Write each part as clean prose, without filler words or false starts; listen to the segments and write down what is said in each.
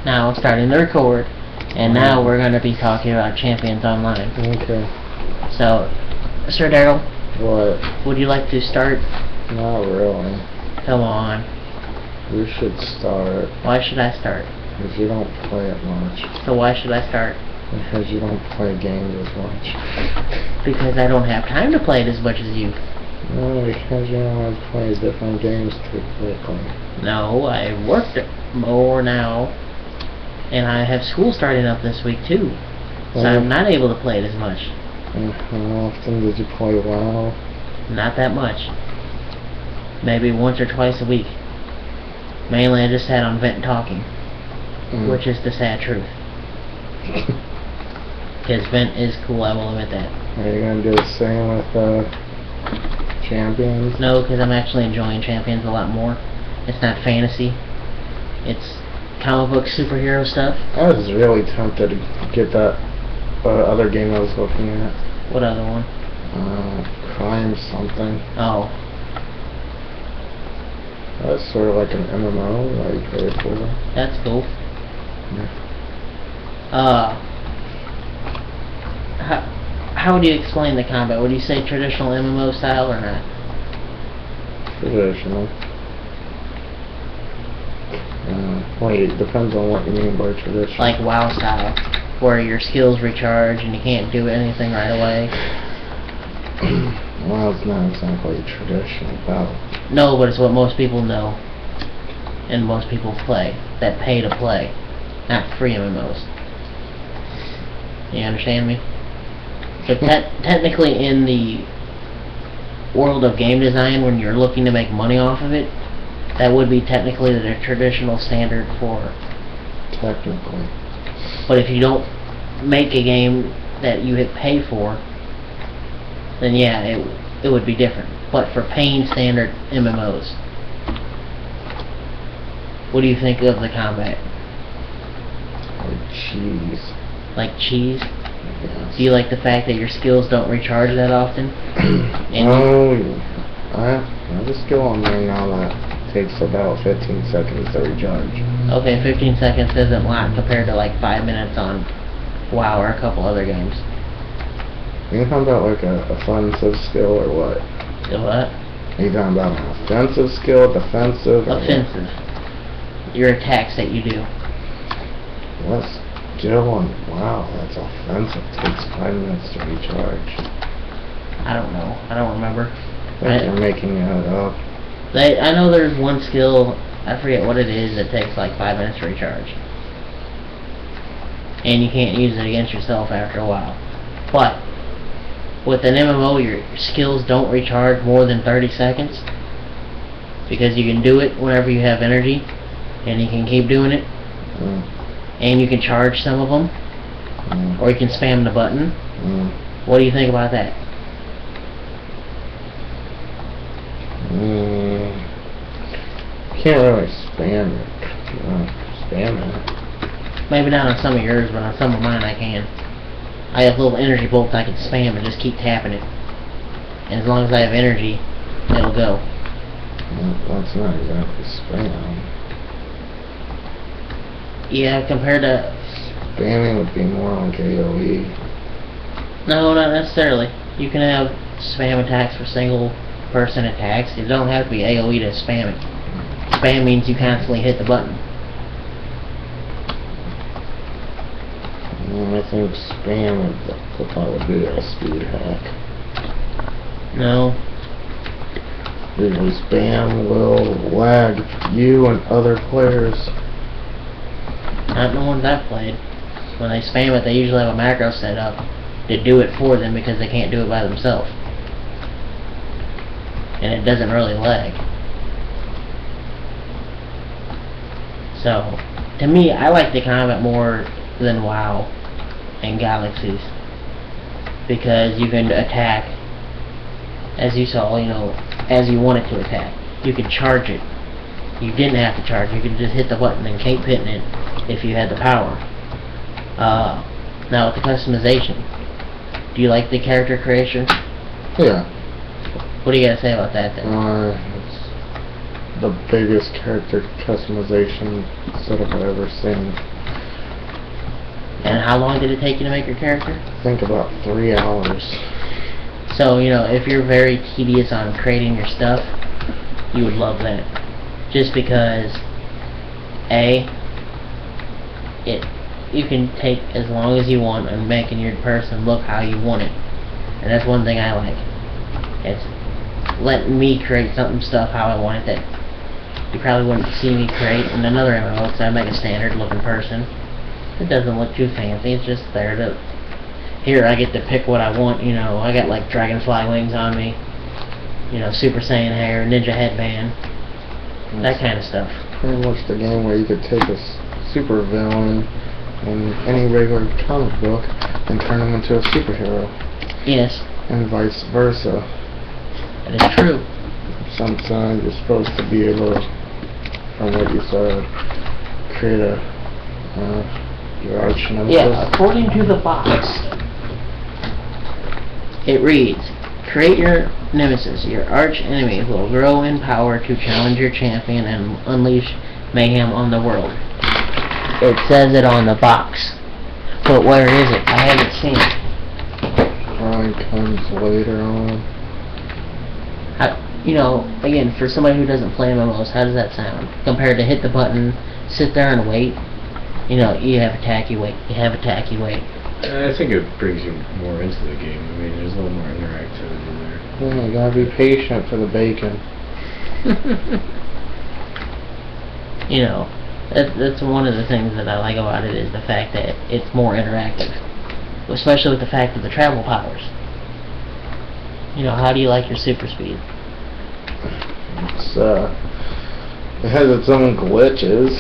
Now I'm starting to record, and now we're going to be talking about Champions Online. Okay. So, Sir Daryl, What? would you like to start? Not really. Come on. You should start. Why should I start? Because you don't play it much. So why should I start? Because you don't play games as much. Because I don't have time to play it as much as you. No, because you don't have to play different games too quickly. No, I work more now, and I have school starting up this week too. So I'm not able to play it as much. And how often did you play WoW? Not that much. Maybe once or twice a week. Mainly I just sat on Vent talking, which is the sad truth. Because Vent is cool, I will admit that. Are you going to do the same with Champions? No, because I'm actually enjoying Champions a lot more. It's not fantasy. It's comic book superhero stuff. I was really tempted to get that other game I was looking at. What other one? Crime something. Oh. That's sort of like an MMO that you pay for. That's cool. Yeah. How would you explain the combat? Would you say traditional MMO style or not? Traditional. Wait, it depends on what you mean by traditional. Like WoW style, where your skills recharge and you can't do anything right away. Well, it's not exactly a traditional battle. No, but it's what most people know and most people play, that pay to play, not free MMOs. You understand me? So technically in the world of game design, when you're looking to make money off of it, that would be technically the traditional standard for... Technically. But if you don't make a game that you hit pay for, then yeah, it would be different. But for paying standard MMOs, what do you think of the combat? Like cheese. Like cheese? Yes. Do you like the fact that your skills don't recharge that often? I have a skill on there now that takes about 15 seconds to recharge. Okay, 15 seconds isn't a lot compared to like 5 minutes on WoW or a couple other games. Are you talking about like a offensive skill or what? The what? Are you talking about an offensive skill, defensive? Offensive. Your attacks that you do. What skill on WoW that's offensive takes 5 minutes to recharge? I don't know. I don't remember. I think you're making that up. I know there's one skill, I forget what it is, that takes like 5 minutes to recharge. And you can't use it against yourself after a while. But with an MMO, your skills don't recharge more than 30 seconds. Because you can do it whenever you have energy, and you can keep doing it. And you can charge some of them, or you can spam the button. What do you think about that? Can't really spam it. Spam it. Maybe not on some of yours, but on some of mine I can. I have little energy bolts I can spam and just keep tapping it. And as long as I have energy, it'll go. That's not exactly spam. Yeah, compared to... Spamming would be more like AoE. No, not necessarily. You can have spam attacks for single person attacks. It don't have to be AoE to spam it. Spam means you constantly hit the button. I think spam would probably be a speed hack. No. Usually spam will lag you and other players. Not the ones I've played. When they spam it, they usually have a macro set up to do it for them because they can't do it by themselves. And it doesn't really lag. So, to me, I like the combat more than WoW and Galaxies. Because you can attack, as you saw, as you wanted to attack. You could charge it. You didn't have to charge. You could just hit the button and keep hitting it if you had the power. Now with the customization, do you like the character creation? Yeah. What do you gotta say about that then? It's the biggest character customization setup I've ever seen. And how long did it take you to make your character? I think about 3 hours. So, you know, if you're very tedious on creating your stuff, you would love that. Just because, you can take as long as you want on making your person look how you want it. And that's one thing I like. It's letting me create stuff how I want it that you probably wouldn't see me create in another MMO, because I make a standard looking person. It doesn't look too fancy, it's just there to... Here I get to pick what I want, you know, I got like dragonfly wings on me, you know, Super Saiyan hair, ninja headband, that kind of stuff. Pretty much the game where you could take a super villain in any regular comic book and turn him into a superhero. Yes. And vice versa. That is true. Sometimes you're supposed to be able to, from what you said, create your arch nemesis. Yeah, according to the box, it reads, create your nemesis. Your arch enemy will grow in power to challenge your champion and unleash mayhem on the world. It says it on the box. But where is it? I haven't seen it. Probably comes later on. You know, again, for somebody who doesn't play MMOs, how does that sound? Compared to hit the button, sit there and wait. You know, you have attack, you wait. You have attack, you wait. I think it brings you more into the game. I mean, there's a little more interactivity there. Yeah, you gotta be patient for the bacon. You know, that's one of the things that I like about it, is the fact that it's more interactive. Especially with the fact of the travel powers. You know, how do you like your super speed? It's, it has its own glitches.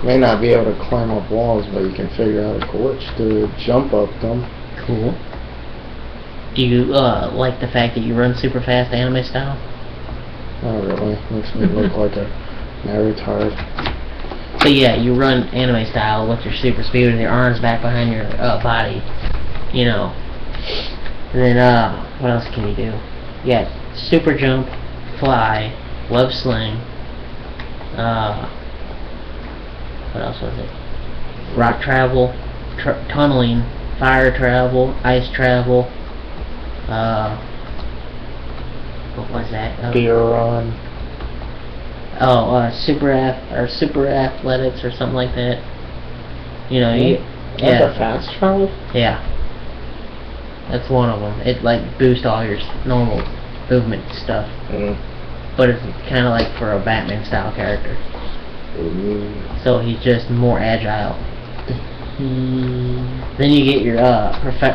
May not be able to climb up walls, but you can figure out a glitch to jump up them. Cool. Do you like the fact that you run super fast anime style? Not really. Makes me look like a retard. So yeah, you run anime style with your super speed with your arms back behind your body. You know. And then what else can you do? Yeah, super jump, fly, web sling. What else was it? Rock travel, tunneling, fire travel, ice travel. What was that? Beer run. Oh, super athletics or something like that. You know, That's a fast travel? Yeah. That's one of them. It like boosts all your normal movement stuff. But it's kind of like for a Batman style character. So he's just more agile. Then you get your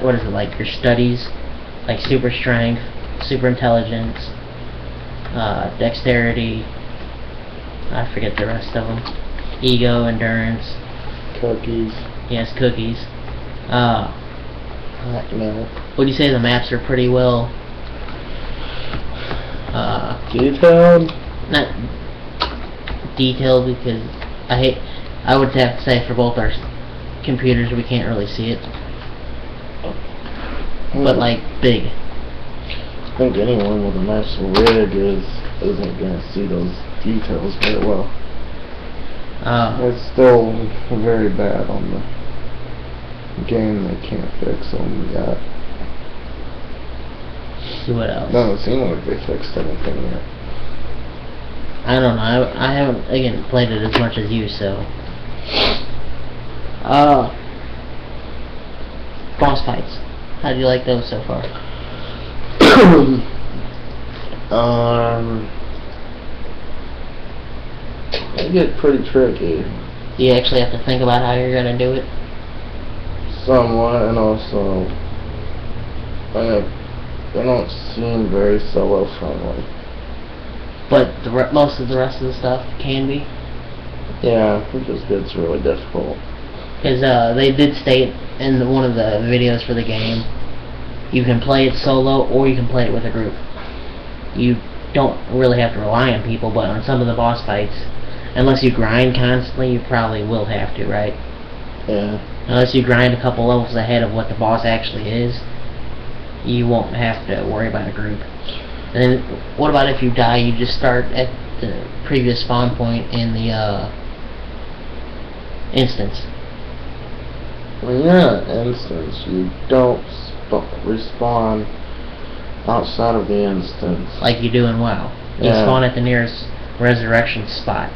what is it, like your studies, like super strength, super intelligence, dexterity. I forget the rest of them. Ego, endurance. Cookies. Yes, cookies. No. Would you say the maps are pretty well detailed? Not detailed, because I would have to say for both our computers we can't really see it. But like big. I think anyone with a nice rig isn't gonna see those details very well. It's still very bad on the game. They can't fix them yet. What else? Doesn't seem like they fixed anything yet. I don't know. I haven't, again, played it as much as you, so. Boss fights. How do you like those so far? They get pretty tricky. Do you actually have to think about how you're gonna do it? Somewhat, and also they don't seem very solo friendly. But most of the rest of the stuff can be? Yeah, it just gets really difficult. Because they did state in one of the videos for the game, you can play it solo or you can play it with a group. You don't really have to rely on people, but on some of the boss fights, unless you grind constantly, you probably will have to, right? Yeah. Unless you grind a couple levels ahead of what the boss actually is, you won't have to worry about a group. And then, what about if you die, you just start at the previous spawn point in the instance. When you're in an instance, you don't respawn outside of the instance. Like you do in WoW. You Yeah. spawn at the nearest resurrection spot.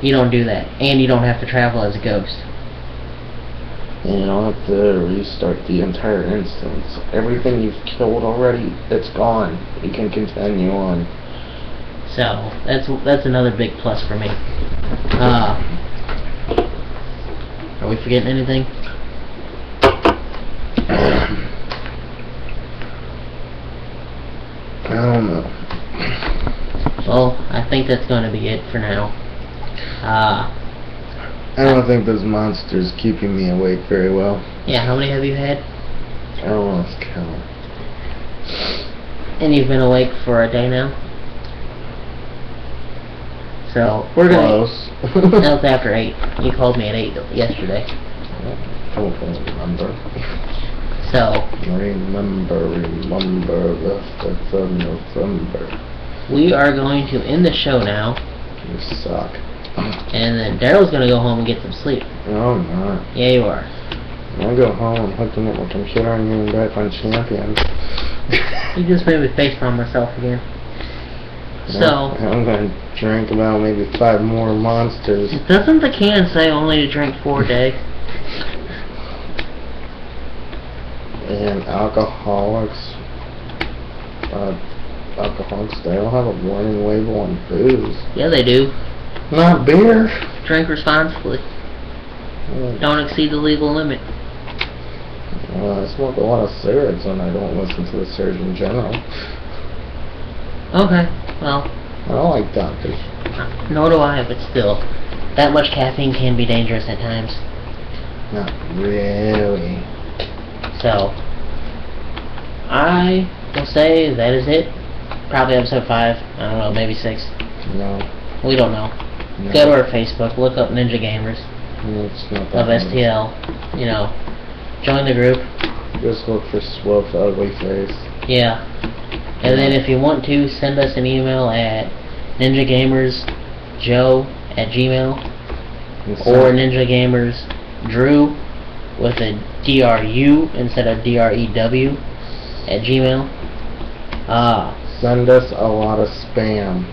You don't do that. And you don't have to travel as a ghost. And you don't have to restart the entire instance. Everything you've killed already, it's gone. You can continue on. So, that's another big plus for me. Are we forgetting anything? I don't know. Well, I think that's going to be it for now. I don't think those monsters keeping me awake very well. Yeah, how many have you had? I don't want to count. And you've been awake for a day now? So, we're gonna... Close. That was after 8. You called me at 8 yesterday. I don't remember. So, Remember the 5th of November. we are going to end the show now. You suck. And then Daryl's gonna go home and get some sleep. No, I'm not. Yeah, you are. I go home, hooking up my computer, and getting back on Champions. You just made me facepalm myself again. So, I'm gonna drink about maybe 5 more monsters. doesn't the can say only to drink 4 a day? And alcoholics, they don't have a warning label on booze. Yeah, they do. Not beer. Drink responsibly. Don't exceed the legal limit. I smoke a lot of cigarettes and I don't listen to the Surgeon General. Okay, well, I don't like doctors. nor do I, but still, that much caffeine can be dangerous at times. Not really. So, I will say that is it. Probably episode 5. I don't know, maybe 6. No. We don't know. No. Go to our Facebook, look up Ninja Gamers It's not of that much. STL. You know, join the group. Just look for Swoop's ugly face. Yeah. And then if you want to, send us an email at ninjagamersjoe@gmail or ninjagamersdrew with a DRU instead of DREW @gmail. Send us a lot of spam.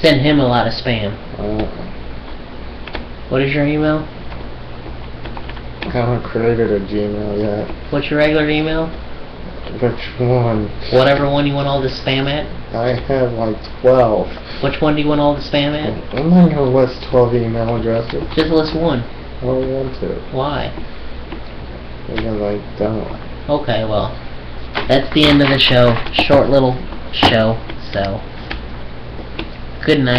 Send him a lot of spam. What is your email? I haven't created a Gmail yet. What's your regular email? Which one? Whatever one you want all the spam at. I have like 12. Which one do you want all the spam at? I'm not gonna list 12 email addresses. Just list one. I don't want to. Why? Because I don't. Okay, well, that's the end of the show. Short little show, so good night.